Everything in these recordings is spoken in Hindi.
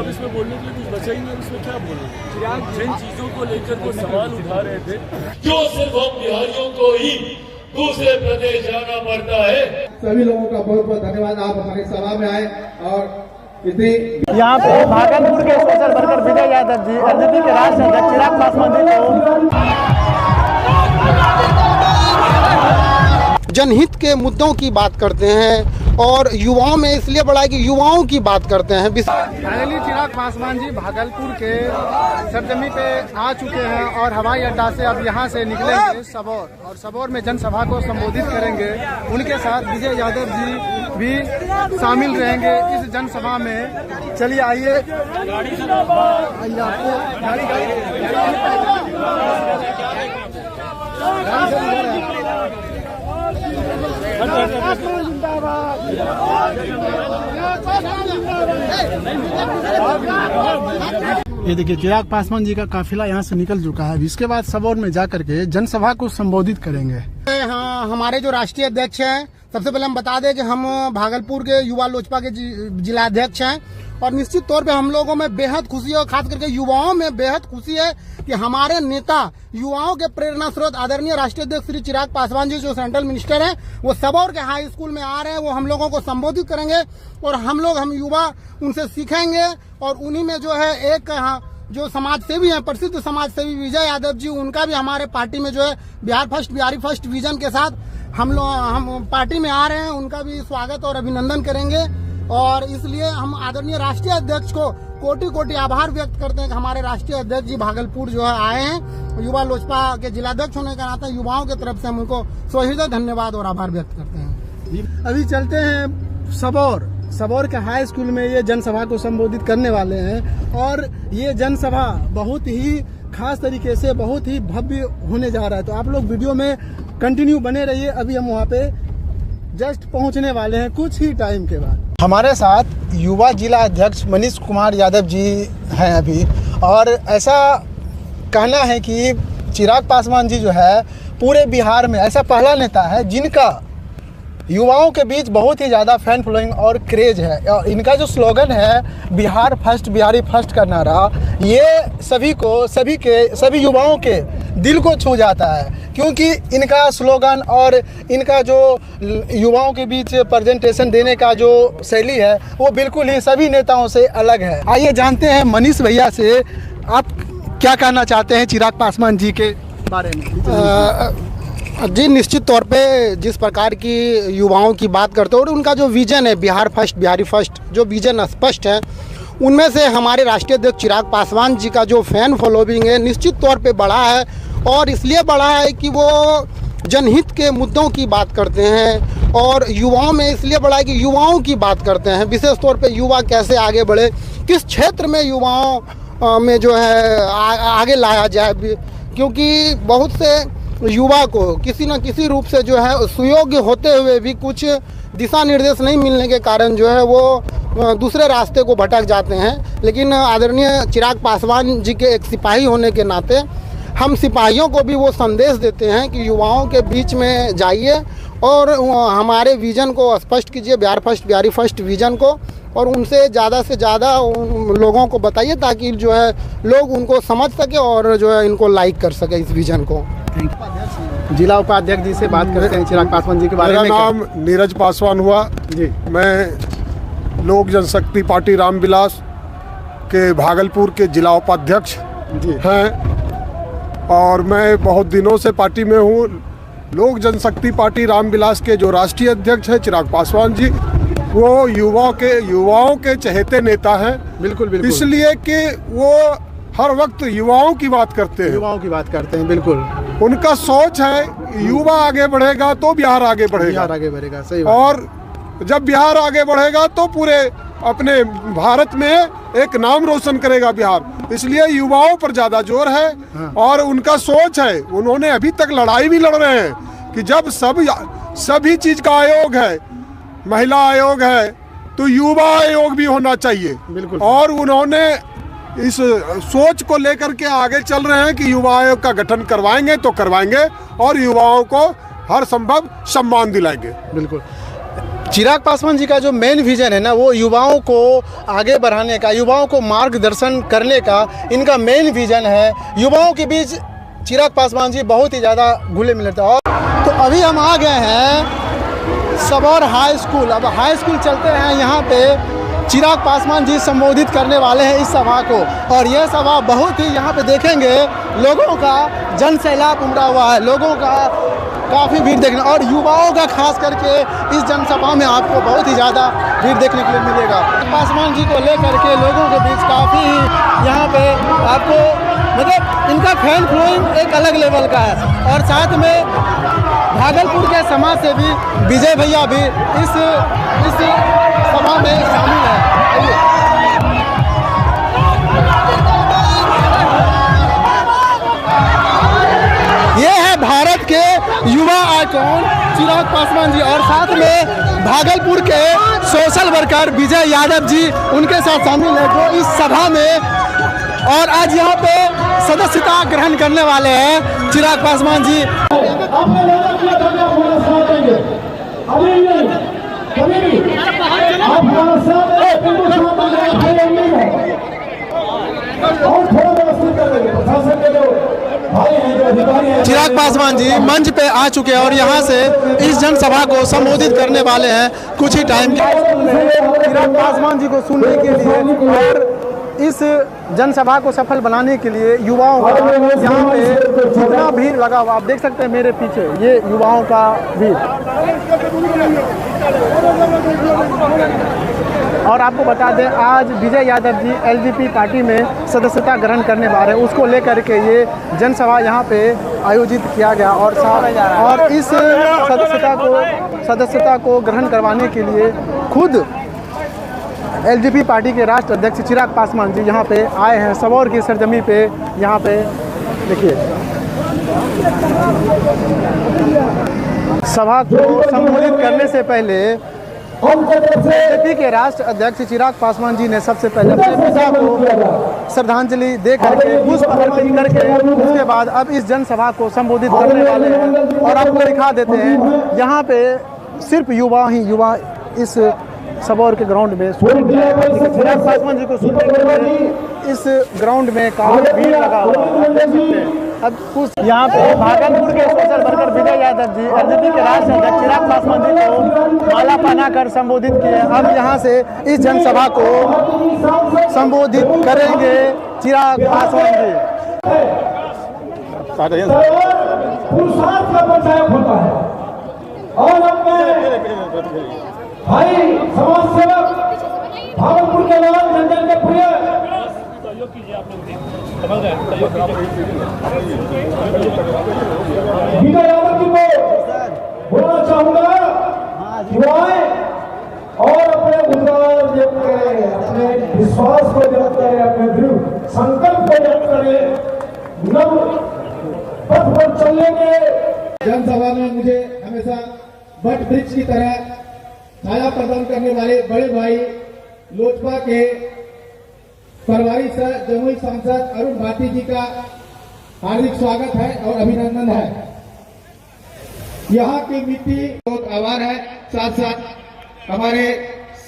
अब इसमें बोलने के लिए कुछ बचा ही नहीं, इसमें क्या बोलूं। जिन चीजों को लेकर वो सवाल उठा रहे थे, क्यों सिर्फ हम बिहारियों को ही दूसरे प्रदेश जाना पड़ता है। सभी लोगों का बहुत बहुत धन्यवाद, आप हमारी सभा में आए और इतनी। यहाँ पे भागलपुर के special worker Vijay Yadav ji, NCP के राष्ट्रीय अध्यक्ष चिराग पासवान जी को जनहित के मुद्दों की बात करते हैं और युवाओं में इसलिए बढ़ा है कि युवाओं की बात करते हैं। फाइनली चिराग पासवान जी भागलपुर के सरजमी पे आ चुके हैं और हवाई अड्डा से अब यहाँ से निकलेंगे सबौर, और सबौर में जनसभा को संबोधित करेंगे। उनके साथ विजय यादव जी भी शामिल रहेंगे इस जनसभा में। चलिए आइए, ये देखिए चिराग पासवान जी का काफिला यहाँ से निकल चुका है। इसके बाद सबौर में जाकर के जनसभा को संबोधित करेंगे। हाँ, हमारे जो राष्ट्रीय अध्यक्ष हैं, सबसे पहले हम बता दें कि हम भागलपुर के युवा लोजपा के जिला अध्यक्ष हैं और निश्चित तौर पे हम लोगों में बेहद खुशी है और खास करके युवाओं में बेहद खुशी है कि हमारे नेता, युवाओं के प्रेरणा स्रोत आदरणीय राष्ट्रीय अध्यक्ष श्री चिराग पासवान जी जो सेंट्रल मिनिस्टर हैं, वो सबौर के हाई स्कूल में आ रहे हैं। वो हम लोगों को संबोधित करेंगे और हम युवा उनसे सीखेंगे। और उन्हीं में जो है एक जो समाज सेवी हैं, प्रसिद्ध समाज सेवी विजय यादव जी, उनका भी हमारे पार्टी में जो है बिहारी फर्स्ट विजन के साथ हम पार्टी में आ रहे हैं। उनका भी स्वागत और अभिनंदन करेंगे और इसलिए हम आदरणीय राष्ट्रीय अध्यक्ष को कोटि कोटि आभार व्यक्त करते हैं कि हमारे राष्ट्रीय अध्यक्ष जी भागलपुर जो है आए हैं। युवा लोजपा के जिलाध्यक्ष होने का नाता युवाओं की तरफ से हम उनको सहृदय धन्यवाद और आभार व्यक्त करते हैं। अभी चलते हैं सबौर के हाई स्कूल में ये जनसभा को संबोधित करने वाले हैं और ये जनसभा बहुत ही खास तरीके से बहुत ही भव्य होने जा रहा है। तो आप लोग वीडियो में कंटिन्यू बने रहिए। अभी हम वहाँ पे जस्ट पहुँचने वाले हैं कुछ ही टाइम के बाद। हमारे साथ युवा जिला अध्यक्ष मनीष कुमार यादव जी हैं अभी, और ऐसा कहना है कि चिराग पासवान जी जो है पूरे बिहार में ऐसा पहला नेता है जिनका युवाओं के बीच बहुत ही ज़्यादा फैन फॉलोइंग और क्रेज है। और इनका जो स्लोगन है बिहार फर्स्ट बिहारी फर्स्ट का नारा, ये सभी युवाओं के दिल को छू जाता है, क्योंकि इनका स्लोगन और इनका जो युवाओं के बीच प्रेजेंटेशन देने का जो शैली है वो बिल्कुल ही सभी नेताओं से अलग है। आइए जानते हैं मनीष भैया से, आप क्या कहना चाहते हैं चिराग पासवान जी के बारे में। जी, निश्चित तौर पे जिस प्रकार की युवाओं की बात करते हो और उनका जो विजन है बिहार फर्स्ट बिहारी फर्स्ट, जो विजन स्पष्ट है, उनमें से हमारे राष्ट्रीय अध्यक्ष चिराग पासवान जी का जो फैन फॉलोइंग है निश्चित तौर पे बढ़ा है। और इसलिए बढ़ा है कि वो जनहित के मुद्दों की बात करते हैं और युवाओं में इसलिए बढ़ा है कि युवाओं की बात करते हैं। विशेष तौर पे युवा कैसे आगे बढ़े, किस क्षेत्र में युवाओं में जो है आगे लाया जाए, क्योंकि बहुत से युवा को किसी न किसी रूप से जो है सुयोग्य होते हुए भी कुछ दिशा निर्देश नहीं मिलने के कारण जो है वो दूसरे रास्ते को भटक जाते हैं। लेकिन आदरणीय चिराग पासवान जी के एक सिपाही होने के नाते हम सिपाहियों को भी वो संदेश देते हैं कि युवाओं के बीच में जाइए और हमारे विज़न को स्पष्ट कीजिए, Bihar first Bihari first vision को, और उनसे ज़्यादा से ज़्यादा लोगों को बताइए ताकि जो है लोग उनको समझ सके और जो है इनको लाइक कर सके इस विज़न को। जिला उपाध्यक्ष जी से बात कर रहे हैं चिराग पासवान जी के बारे में। मेरा नाम नीरज पासवान हुआ जी। मैं लोक जनशक्ति पार्टी रामविलास के भागलपुर के जिला उपाध्यक्ष हैं और मैं बहुत दिनों से पार्टी में हूँ। लोक जनशक्ति पार्टी रामविलास के जो राष्ट्रीय अध्यक्ष हैं चिराग पासवान जी, वो युवाओं के चहेते नेता हैं। बिल्कुल बिल्कुल, इसलिए कि वो हर वक्त युवाओं की बात करते हैं। बिल्कुल, उनका सोच है युवा आगे बढ़ेगा तो बिहार आगे बढ़ेगा। सही बात। और जब बिहार आगे बढ़ेगा तो पूरे अपने भारत में एक नाम रोशन करेगा बिहार। इसलिए युवाओं पर ज्यादा जोर है। हाँ। और उनका सोच है, उन्होंने अभी तक लड़ाई भी लड़ रहे हैं कि जब सभी चीज का आयोग है, महिला आयोग है, तो युवा आयोग भी होना चाहिए। बिल्कुल। और उन्होंने इस सोच को लेकर के आगे चल रहे हैं कि युवा आयोग का गठन करवाएंगे तो करवाएंगे और युवाओं को हर संभव सम्मान दिलाएंगे। बिल्कुल। चिराग पासवान जी का जो मेन विजन है ना, वो युवाओं को आगे बढ़ाने का, युवाओं को मार्गदर्शन करने का इनका मेन विजन है। युवाओं के बीच चिराग पासवान जी बहुत ही ज़्यादा घुले मिले थे। और तो अभी हम आ गए हैं सबौर हाई स्कूल। अब हाई स्कूल चलते हैं, यहाँ पे चिराग पासवान जी संबोधित करने वाले हैं इस सभा को। और यह सभा बहुत ही, यहाँ पे देखेंगे लोगों का जन सैलाब उमड़ा हुआ है, लोगों का काफ़ी भीड़ देखने, और युवाओं का खास करके इस जनसभा में आपको बहुत ही ज़्यादा भीड़ देखने के लिए मिलेगा। पासवान जी को लेकर के लोगों के बीच काफ़ी यहाँ पे आपको मतलब इनका फैन फॉलोइंग एक अलग लेवल का है। और साथ में भागलपुर के समाज से भी विजय भैया भी इस सभा में शामिल है। ये है भारत के युवा आइकॉन चिराग पासवान जी, और साथ में भागलपुर के सोशल वर्कर विजय यादव जी उनके साथ शामिल है, जो इस सभा में और आज यहाँ पे सदस्यता ग्रहण करने वाले हैं चिराग पासवान जी। चिराग पासवान जी मंच पे आ चुके हैं और यहाँ से इस जनसभा को संबोधित करने वाले हैं कुछ ही टाइम। चिराग पासवान जी को सुनने के लिए और इस जनसभा को सफल बनाने के लिए युवाओं का यहाँ पे जितना भीड़ लगा हुआ, आप देख सकते हैं मेरे पीछे ये युवाओं का भीड़। और आपको बता दें, आज विजय यादव जी एलजेपी पार्टी में सदस्यता ग्रहण करने वाले हैं, उसको लेकर के ये जनसभा यहाँ पे आयोजित किया गया। और इस सदस्यता को ग्रहण करवाने के लिए खुद एलजेपी पार्टी के राष्ट्र अध्यक्ष चिराग पासवान जी यहाँ पे आए हैं। सबौर की सरजमी पे यहाँ पे देखिए सभा को संबोधित करने से पहले एलजेपी के राष्ट्र अध्यक्ष चिराग पासवान जी ने सबसे पहले अपने पिता को श्रद्धांजलि दे करके पुष्प अर्पित करके उसके बाद अब इस जनसभा को संबोधित करने वाले हैं। और आपको दिखा देते हैं यहाँ पे सिर्फ युवा इस सबौर के ग्राउंड में चिराग पासवान जी को सुनने के लिए इस ग्राउंड में काफी भीड़ लगा हुआ है। अब कुछ यहाँ पे भागलपुर के social worker Vijay Yadav ji LJP के राष्ट्र अध्यक्ष चिराग पासवान जी को माला पहनाकर संबोधित किए। अब यहाँ से इस जनसभा को संबोधित करेंगे चिराग पासवान जी। पुरुषार्थ का पंचायत होता है और भाई समाज सेवक भागलपुर के लाल जन के प्रिय विजय यादव जी को बोलना चाहूंगा युवाएं और अपने उद्गार व्यक्त करें, अपने विश्वास को व्यक्त करें, अपने दृढ़ संकल्प को व्यक्त करें, नव पथ पर चलने के। जनसभा में मुझे हमेशा वट वृक्ष की तरह छाया प्रदान करने वाले बड़े भाई लोजपा के प्रभारी जमुई सांसद अरुण भाटी जी का हार्दिक स्वागत है और अभिनंदन है। यहाँ की मिट्टी बहुत आभार है, साथ साथ हमारे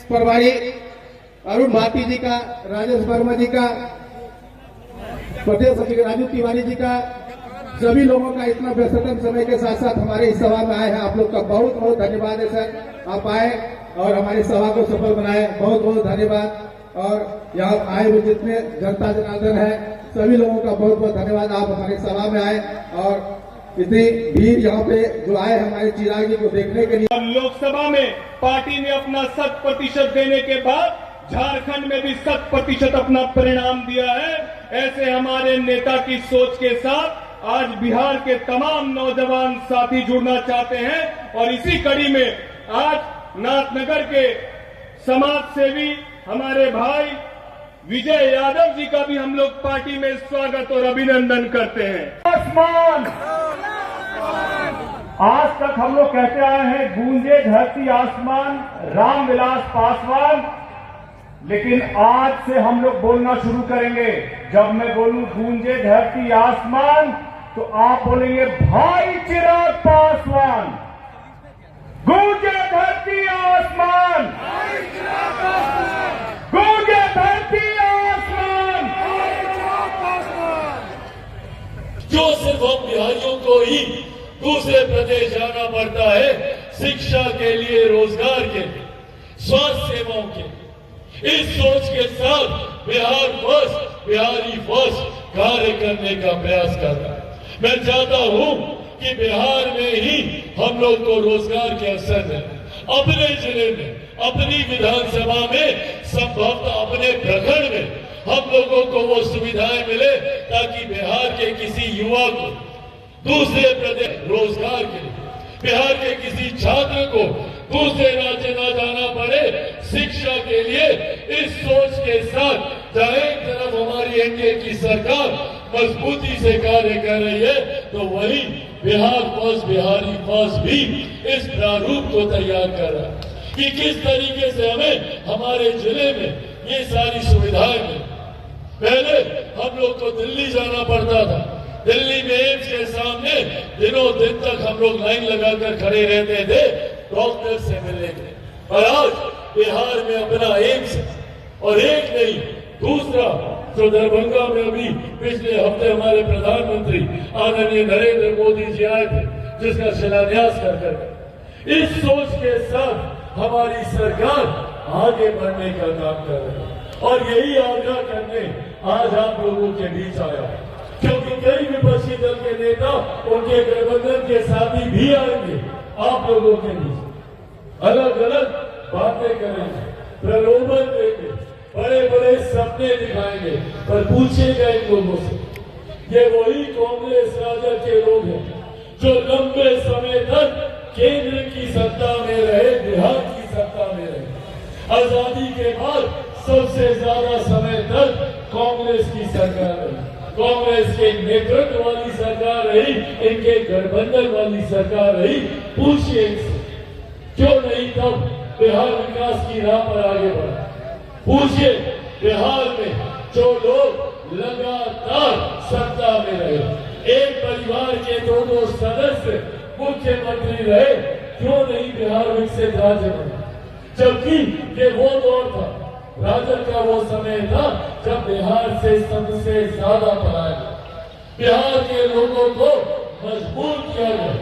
प्रभारी अरुण भाटी जी का, राजेश वर्मा जी का, प्रदेश सचिव राजू तिवारी जी का, सभी लोगों का इतना व्यस्ततम समय के साथ साथ हमारे इस सभा में आए हैं। आप लोग का बहुत बहुत धन्यवाद है सर, आप आए और हमारी सभा को सफल बनाए, बहुत बहुत धन्यवाद। और यहाँ आए हुए जितने जनता जनार्दन है सभी लोगों का बहुत बहुत धन्यवाद, आप हमारी सभा में आए और इतनी भीड़ यहाँ पे जो आए हमारे चिराग जी को देखने के लिए। लोकसभा में पार्टी ने अपना 100% देने के बाद झारखंड में भी 100% अपना परिणाम दिया है। ऐसे हमारे नेता की सोच के साथ आज बिहार के तमाम नौजवान साथी जुड़ना चाहते हैं और इसी कड़ी में आज नाथनगर के समाज सेवी हमारे भाई विजय यादव जी का भी हम लोग पार्टी में स्वागत और अभिनंदन करते हैं। आसमान आज तक हम लोग कहते आए हैं गूंजे धरती आसमान रामविलास पासवान, लेकिन आज से हम लोग बोलना शुरू करेंगे। जब मैं बोलूं गूंजे धरती आसमान तो आप बोलेंगे भाई चिराग पासवान। गूंजे धरती आसमान, गूंजे धरती आसमान। जो सिर्फ हम बिहारियों को ही दूसरे प्रदेश जाना पड़ता है शिक्षा के लिए, रोजगार के लिए, स्वास्थ्य सेवाओं के, इस सोच के साथ बिहार फर्स्ट, बिहारी फर्स्ट कार्य करने का प्रयास करता है। मैं चाहता हूं कि बिहार में ही हम लोग को रोजगार के अवसर मिले, अपने जिले में, अपनी विधानसभा में, संभवतः अपने प्रखंड में हम लोगों को वो सुविधाएं मिले ताकि बिहार के किसी युवा को दूसरे प्रदेश रोजगार के लिए, बिहार के किसी छात्र को दूसरे राज्य न जाना पड़े शिक्षा के लिए। इस सोच के साथ जहां एक तरफ हमारी एनडीए की सरकार मजबूती से कार्य कर रही है, तो वही बिहार फर्स्ट, बिहारी फर्स्ट भी इस प्रारूप को तैयार कर रहा है कि किस तरीके से हमें हमारे जिले में ये सारी सुविधाएं मिले। पहले हम लोग को दिल्ली जाना पड़ता था, दिल्ली में एम्स के सामने दिनों दिन तक हम लोग लाइन लगाकर खड़े रहते थे डॉक्टर से मिलने के, और आज बिहार में अपना एम्स है, और एक नहीं दूसरा जो दरभंगा में अभी पिछले हफ्ते हमारे प्रधानमंत्री आदरणीय नरेंद्र मोदी जी आए थे, जिसका शिलान्यास कर इस सोच के साथ हमारी सरकार आगे बढ़ने का काम कर रही है। और यही आग्रह करने आज आप लोगों के बीच आया, क्योंकि कई विपक्षी दल के नेता, उनके गठबंधन के साथी भी आएंगे आप लोगों के बीच, अलग अलग बातें करेंगे, प्रलोभन देंगे, बड़े बड़े सपने दिखाएंगे, पर पूछेगा इन लोगों से, ये वही कांग्रेस राजग के लोग हैं जो लंबे समय तक केंद्र की सत्ता में रहे, बिहार की सत्ता में रहे। आजादी के बाद सबसे ज्यादा समय तक कांग्रेस की सरकार रही, कांग्रेस के नेतृत्व वाली सरकार रही, इनके गठबंधन वाली सरकार रही। पूछिए इनसे क्यों नहीं तब बिहार विकास की राह पर आगे बढ़ा। पूछिए बिहार में जो लोग लगातार सत्ता में रहे, एक परिवार के दो सदस्य मुख्यमंत्री रहे, क्यों नहीं बिहार विकसित राज्य बना। जबकि ये वो दौर था, राजग का वो समय था जब बिहार से सबसे ज्यादा पलायन, बिहार के लोगों को मजबूर किया गया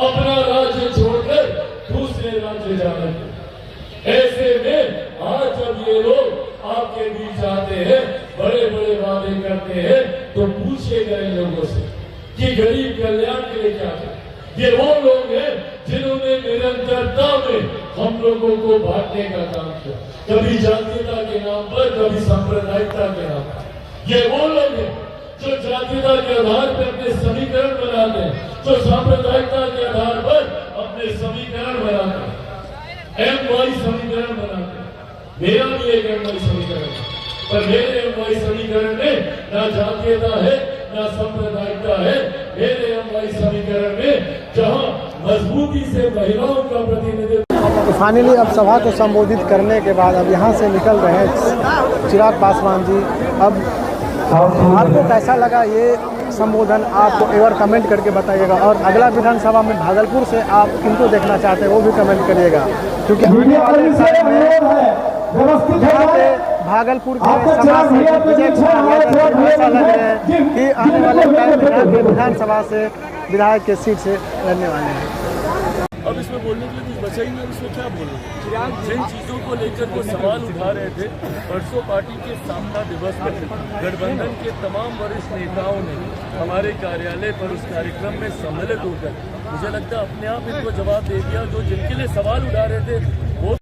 अपना राज्य छोड़कर दूसरे राज्य जाने के। ऐसे में आज जब ये लोग आपके बीच आते हैं, बड़े बड़े वादे करते हैं, तो पूछिएगा इन लोगों से कि गरीब कल्याण के लिए क्या है। ये वो लोग हैं जिन्होंने निरंतरता में हम लोगों को बांटने का काम किया, कभी जातीयता के नाम पर, कभी सांप्रदायिकता के नाम पर। ये वो लोग हैं जो जातीयता के आधार पर अपने समीकरण बनाते हैं, जो सांप्रदायिकता के आधार पर अपने समीकरण बनाते हैं, एमवाई समीकरण बनाते हैं। मेरा भी एक एमवाई समीकरण है, पर मेरे एमवाई समीकरण में ना जातीयता है ना सांप्रदायिकता है। मेरे एमवाई समीकरण में जहां मजबूती से महिलाओं का प्रतिनिधित्व। तो फाइनली अब सभा को संबोधित करने के बाद अब यहाँ से निकल रहे हैं चिराग पासवान जी। अब आपको कैसा लगा ये संबोधन, आपको एक बार कमेंट करके बताइएगा, और अगला विधानसभा में भागलपुर से आप किनको देखना चाहते हैं वो भी कमेंट करिएगा, क्योंकि आने वाले समय में भागलपुर के समाज विजय ऐसा लग रहा है कि आने वाले टाइम में विधानसभा से विधायक के सीट से लड़ने वाले हैं। अब इसमें बोलने के लिए कुछ बचा ही नहीं, उसमें क्या बोलना। जिन चीजों को लेकर वो सवाल उठा रहे थे, परसों पार्टी के स्थापना दिवस पर गठबंधन के तमाम वरिष्ठ नेताओं ने हमारे कार्यालय पर उस कार्यक्रम में सम्मिलित होकर मुझे लगता है अपने आप इनको जवाब दे दिया। जो जिनके लिए सवाल उठा रहे थे